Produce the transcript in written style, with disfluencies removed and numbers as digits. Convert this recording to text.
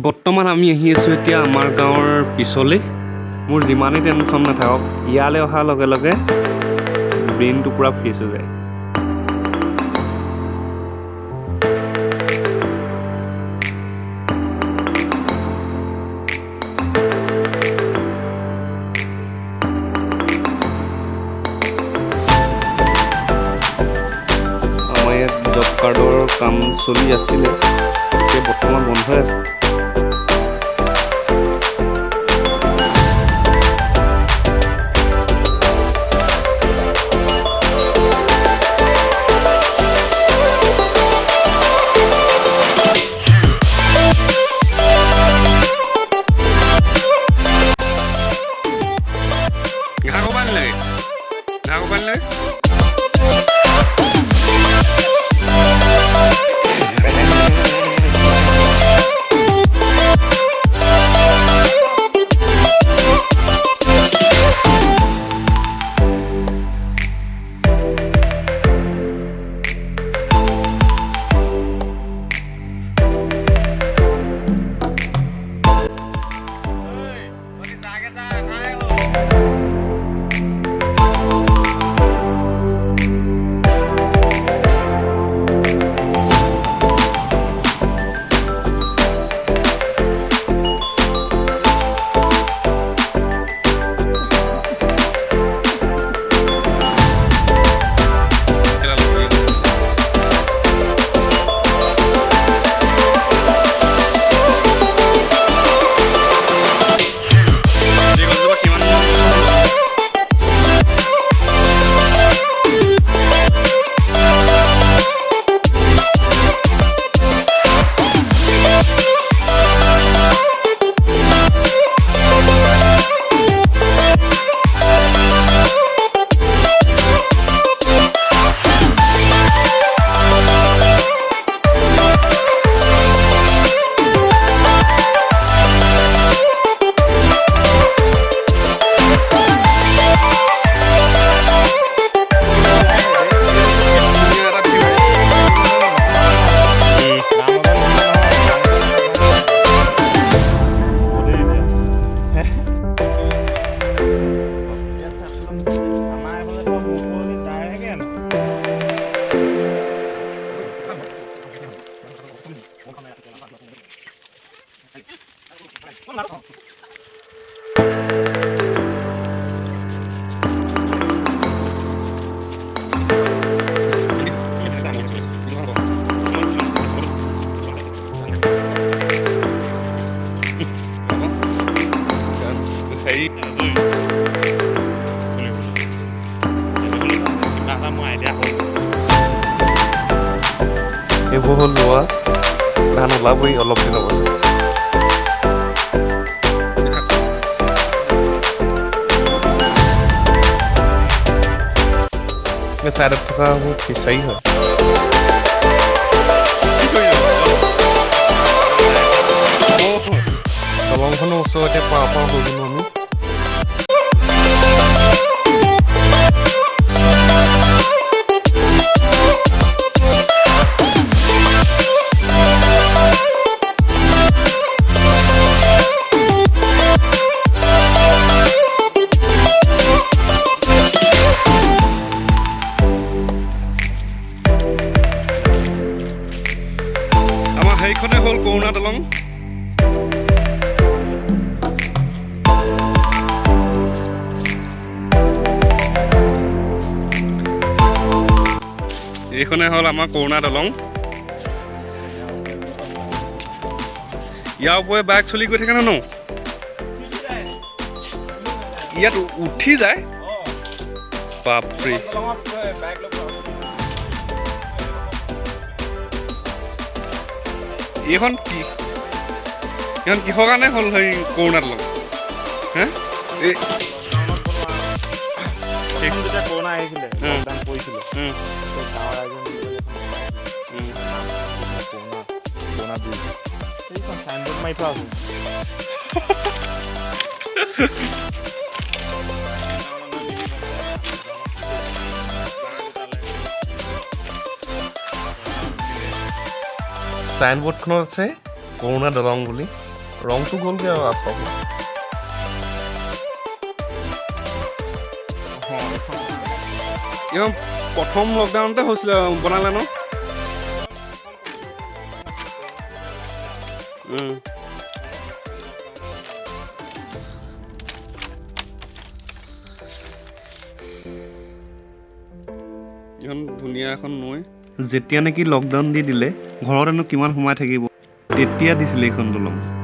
বৰ্তমান আমি আহি আছোঁ এতিয়া আমাৰ গাঁৱৰ পিছলৈ। মোৰ যিমানেই টেনশ্যন নাথাকক, ইয়ালৈ অহাৰ লগে লগে ব্ৰেইনটো পূৰা ফ্ৰেছ হৈ যায়। আমাৰ ইয়াত জব কাৰ্ডৰ কাম চলি আছিলে, এতিয়া বৰ্তমান বন্ধ হৈ আছে। এইবোৰ হ'ল লোৱা ধান ওলাবই অলপ দিনৰ পাছত। ছাইডত থকা ফিচাৰী হয়। দলংখনৰ ওচৰতে পাওঁ পাওঁ হৈ গ'লো আমি। সেইখনে হ'ল কৰোণা দলং। এইখনে হ'ল আমাৰ কৰোণা দলং। ইয়াৰ ওপৰে বাইক চলি গৈ থাকে ন, ইয়াত উঠি যায়। বাপৰে, এইখন কিহৰ কাৰণে হ'ল সেই কৰোণা দলং? হে কৰোণা আহিছিলে, পৰিছিলে, চাইনবোৰ্ড মাৰি থোৱা আছে। সাইনবোৰ্ডখনত আছে কৰোণা দলং বুলি। ৰংটো গ'লগৈ আৰু আঁতৰ এইখন প্ৰথম লকডাউনতে হৈছিলে বনালে ন এখন ধুনীয়া এখন নৈ যেতিয়া নেকি লকডাউন দি দিলে ঘৰতেনো কিমান সোমাই থাকিব তেতিয়া দিছিলে এইখন দলং